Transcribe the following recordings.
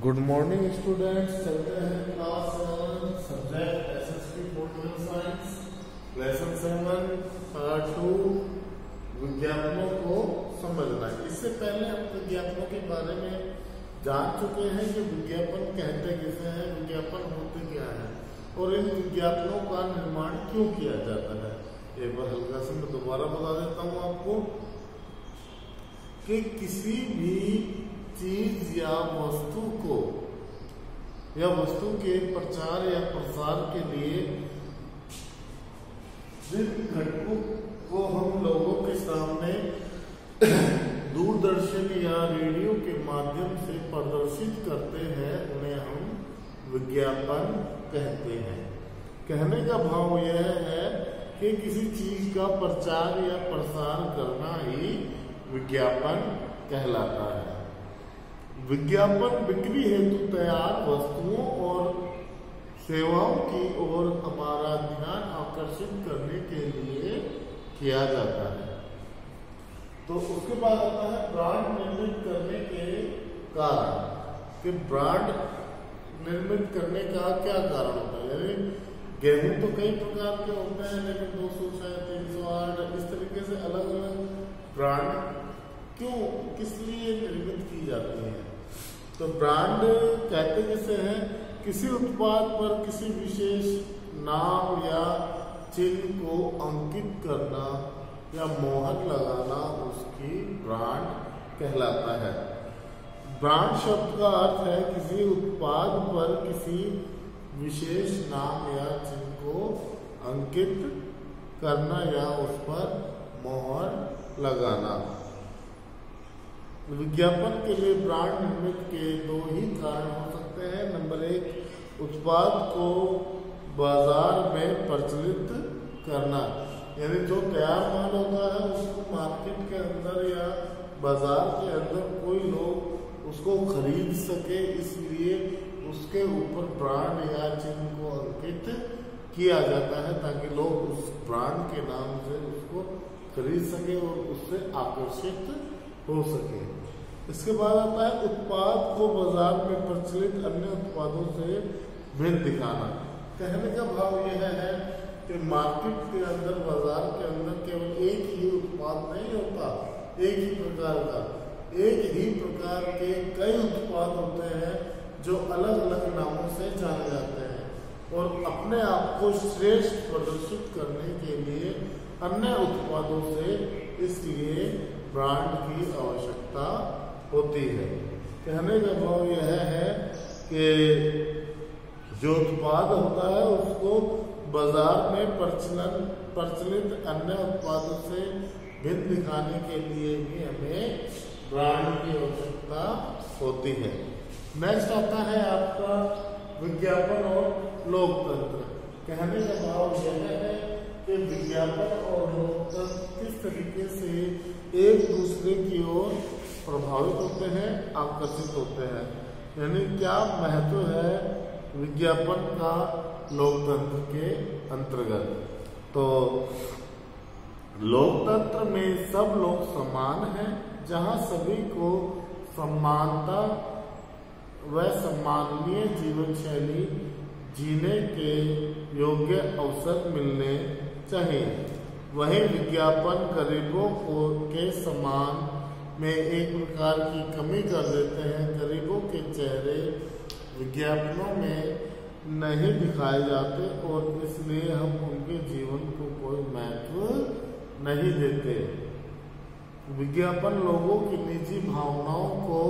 Good morning students. चलते हैं class 7 subject SST political science lesson 7 part 2 विज्ञापनों को समझना। इससे पहले हम विज्ञापनों के बारे में जान चुके हैं कि विज्ञापन कहते किसे हैं, विज्ञापन होते क्या है और इन विज्ञापनों का निर्माण क्यों किया जाता है। एक बार हल्का से मैं दोबारा बता देता हूँ आपको कि किसी भी चीज या वस्तु को या वस्तु के प्रचार या प्रसार के लिए जिन घटकों को हम लोगों के सामने दूरदर्शन या रेडियो के माध्यम से प्रदर्शित करते हैं उन्हें हम विज्ञापन कहते हैं। कहने का भाव यह है कि किसी चीज का प्रचार या प्रसार करना ही विज्ञापन कहलाता है। विज्ञापन बिक्री हेतु तैयार वस्तुओं और सेवाओं की ओर हमारा ध्यान आकर्षित करने के लिए किया जाता है। तो उसके बाद आता है ब्रांड निर्मित करने के कारण कि ब्रांड निर्मित करने का क्या कारण होता है। यानी गेहूं तो कई प्रकार के होते हैं लेकिन 206, 308 इस तरीके से अलग अलग ब्रांड क्यों किस लिए निर्मित की जाती है। तो ब्रांड कहते किसे हैं, किसी उत्पाद पर किसी विशेष नाम या चिन्ह को अंकित करना या मोहर लगाना उसकी ब्रांड कहलाता है। ब्रांड शब्द का अर्थ है किसी उत्पाद पर किसी विशेष नाम या चिन्ह को अंकित करना या उस पर मोहर लगाना। विज्ञापन के लिए ब्रांड निर्मित के दो ही कारण हो सकते हैं। नंबर 1, उत्पाद को बाजार में प्रचलित करना, यानी जो तैयार माल होता है उसको मार्केट के अंदर या बाजार के अंदर कोई लोग उसको खरीद सके, इसलिए उसके ऊपर ब्रांड या चिन्ह को अंकित किया जाता है ताकि लोग उस ब्रांड के नाम से उसको खरीद सके और उससे आकर्षित हो सके। इसके बाद आता है उत्पाद को बाजार में प्रचलित अन्य उत्पादों से भिन्न दिखाना। कहने का भाव यह है कि मार्केट के अंदर बाजार के अंदर केवल एक ही उत्पाद नहीं होता, एक ही प्रकार का, एक ही प्रकार के कई उत्पाद होते हैं जो अलग अलग नामों से जाने जाते हैं और अपने आप को श्रेष्ठ प्रदर्शित करने के लिए अन्य उत्पादों से इसलिए ब्रांड की आवश्यकता होती है। कहने का भाव यह है कि जो उत्पाद होता है उसको बाजार में प्रचलित अन्य उत्पादों से भिन्न दिखाने के लिए भी हमें ब्रांड की आवश्यकता होती है। नेक्स्ट आता है आपका विज्ञापन और लोकतंत्र। कहने का भाव यह है कि विज्ञापन और लोकतंत्र किस तरीके से एक दूसरे की ओर प्रभावित होते हैं, आकर्षित होते हैं, यानी क्या महत्व है विज्ञापन का लोकतंत्र के अंतर्गत। तो लोकतंत्र में सब लोग समान हैं, जहां सभी को समानता व सम्माननीय जीवन शैली जीने के योग्य अवसर मिलने चाहिए। वहीं विज्ञापन गरीबों के सम्मान में एक प्रकार की कमी कर देते हैं। गरीबों के चेहरे विज्ञापनों में नहीं दिखाए जाते और इसलिए हम उनके जीवन को कोई महत्व नहीं देते। विज्ञापन लोगों की निजी भावनाओं को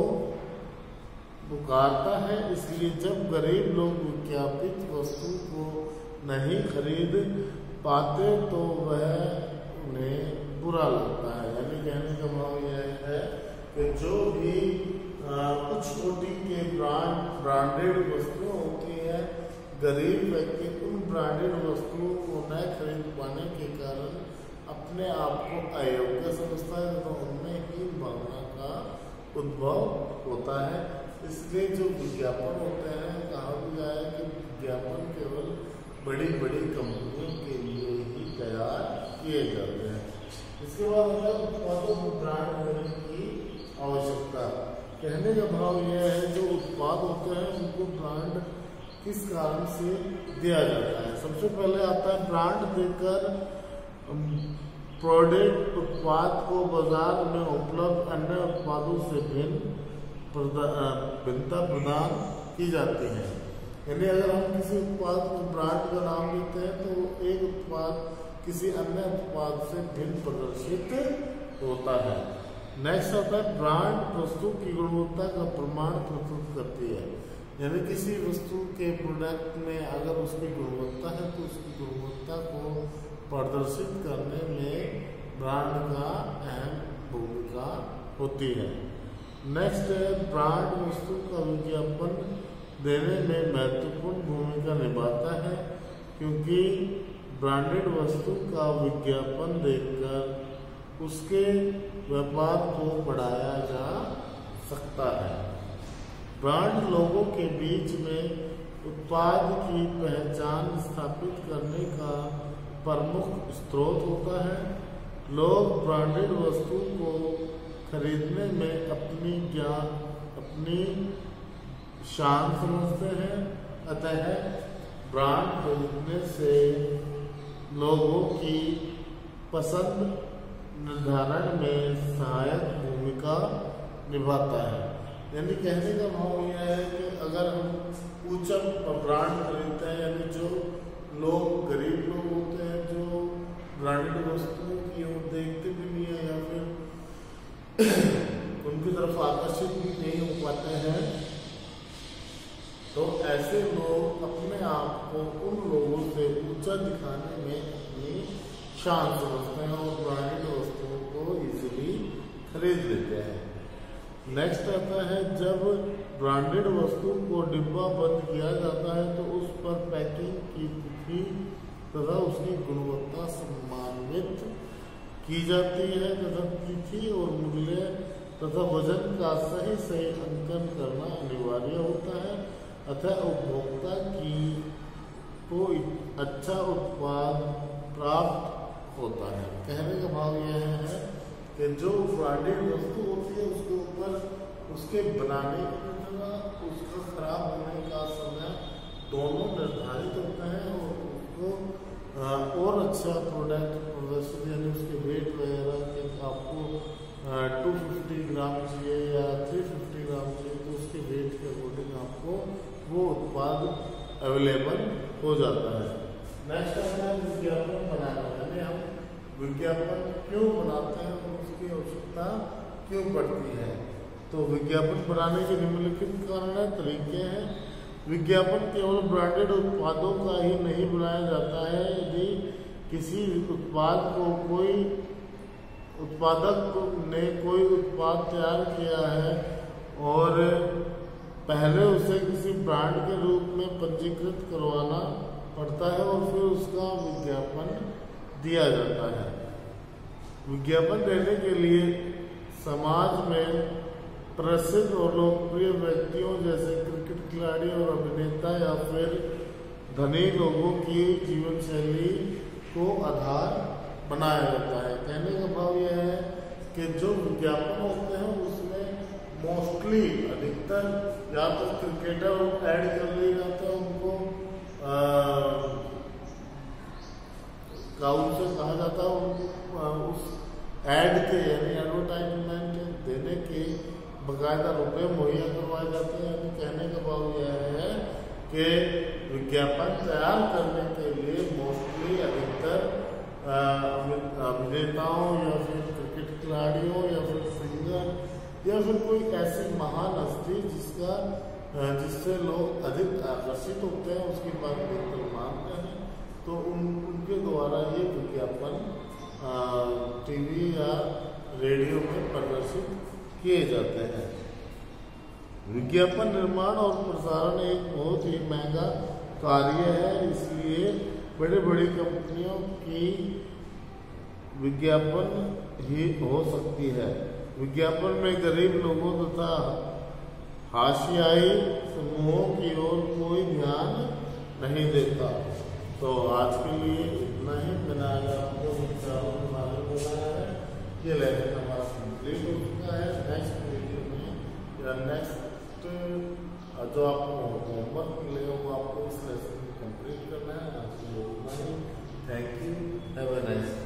पुकारता है, इसलिए जब गरीब लोग विज्ञापित वस्तु को नहीं खरीद पाते तो वह उन्हें बुरा लगता है। यानी कहने का भाव यह है कि जो भी कुछ कोटि के ब्रांडेड वस्तुएं होती है, गरीब व्यक्ति उन ब्रांडेड वस्तुओं को न खरीद पाने के कारण अपने आप को अयोग्य समझता है, तो उनमें हीन भावना का उद्भव होता है। इसलिए जो विज्ञापन होते हैं, कहा भी जाए कि विज्ञापन केवल बड़ी बड़ी कंपनियों के लिए ही तैयार किए जाते हैं। इसके बाद उत्पादों को ब्रांड होने की आवश्यकता। कहने का भाव यह है जो उत्पाद होता हैं उनको ब्रांड किस कारण से दिया जाता है। सबसे पहले आता है ब्रांड देकर प्रोडक्ट उत्पाद को बाजार में उपलब्ध अन्य उत्पादों से भिन्नता प्रदान की जाती है। यानी अगर हम किसी उत्पाद को ब्रांड का नाम देते हैं तो एक उत्पाद किसी अन्य उत्पाद से भिन्न प्रदर्शित होता है। नेक्स्ट आता है ब्रांड वस्तु की गुणवत्ता का प्रमाण प्रस्तुत करती है। यानी किसी वस्तु के प्रोडक्ट में अगर उसकी गुणवत्ता है तो उसकी गुणवत्ता को प्रदर्शित करने में ब्रांड का अहम भूमिका होती है। नेक्स्ट है ब्रांड वस्तु का विज्ञापन देने में महत्वपूर्ण भूमिका निभाता है, क्योंकि ब्रांडेड वस्तु का विज्ञापन देकर उसके व्यापार को बढ़ाया जा सकता है। ब्रांड लोगों के बीच में उत्पाद की पहचान स्थापित करने का प्रमुख स्रोत होता है। लोग ब्रांडेड वस्तु को खरीदने में अपनी शान समझते हैं, अतः ब्रांड खरीदने से लोगों की पसंद निर्धारण में सहायक भूमिका निभाता है। यानी कहने का भाव यह है कि अगर हम ऊंचा ब्रांड खरीदते हैं, यानी जो लोग गरीब लोग होते हैं जो ब्रांडेड वस्तुओं की ओर देखते भी नहीं है या फिर उनकी तरफ आकर्षित भी नहीं हो पाते हैं, तो ऐसे लोग अपने आप को उन लोगों से ऊंचा दिखाने में अपनी शान समझते हैं और ब्रांडेड वस्तुओं को इजीली खरीद लेते हैं। नेक्स्ट आता है जब ब्रांडेड वस्तु को डिब्बा बंद किया जाता है तो उस पर पैकिंग की तिथि तथा उसकी गुणवत्ता सम्मानित की जाती है तथा तिथि और मूल्य तथा वजन का सही अंकन करना अनिवार्य होता है। अतः उपभोक्ता को अच्छा उत्पाद प्राप्त होता है। कहने का भाव यह है कि जो ब्रांडेड वस्तु होती है उसके ऊपर उसके बनाने की तथा उसका खराब होने का समय दोनों निर्धारित होते हैं और उसको और अच्छा प्रोडक्ट प्रदर्शित, यानी उसके वेट वगैरह के आपको 250 ग्राम चाहिए या 350 ग्राम चाहिए तो उसके वेट के अकॉर्डिंग आपको वो उत्पाद अवेलेबल हो जाता है। नेक्स्ट आता है विज्ञापन बनाना। यानी हम विज्ञापन क्यों बनाते हैं और उसकी आवश्यकता क्यों पड़ती है। तो विज्ञापन बनाने के निम्नलिखित कारण है, तरीके हैं। विज्ञापन केवल ब्रांडेड उत्पादों का ही नहीं बनाया जाता है। यदि किसी उत्पाद को कोई उत्पादक ने कोई उत्पाद तैयार किया है और पहले उसे किसी ब्रांड के रूप में पंजीकृत करवाना पड़ता है और फिर उसका विज्ञापन दिया जाता है। विज्ञापन देने के लिए समाज में प्रसिद्ध और लोकप्रिय व्यक्तियों जैसे क्रिकेट खिलाड़ी और अभिनेता या फिर धनी लोगों की जीवन शैली को आधार बनाया जाता है। कहने का भाव यह है कि जो विज्ञापन होते हैं उसमें मोस्टली अधिकतर या तो क्रिकेटर ऐड कर लिया जाता है, उनको उनसे कहा जाता है उनको उस ऐड के यानी एडवर्टाइजमेंट देने के बकायदा रुपये मुहैया करवाए जाते हैं। यानी कहने का भाव यह है कि विज्ञापन तैयार करने के लिए मोस्टली अधिकतर अभिनेताओं या फिर क्रिकेट खिलाड़ियों या फिर सिंगर या फिर कोई ऐसी महान हस्ती जिससे लोग अधिक आकर्षित होते हैं उसकी बात बिल्कुल मानते हैं, तो उनके द्वारा ये विज्ञापन टीवी या रेडियो में प्रदर्शित किए जाते हैं। विज्ञापन निर्माण और प्रसारण एक बहुत ही महंगा कार्य है, इसलिए बड़ी बड़ी कंपनियों की विज्ञापन ही हो सकती है। विज्ञापन में गरीब लोगों तथा हाशियाई समूहों की ओर कोई ध्यान नहीं देता। तो आज के लिए इतना ही। मैंने आज आपको विचारों के बारे में बताया है। ये लेक्चर हमारा कंप्लीट हो चुका है। नेक्स्ट वीडियो में या नेक्स्ट जो आपको होमवर्क मिलेगा वो आपको इस लेसन में कंप्लीट करना है। आज के लिए इतना ही। Thank you, have a nice day.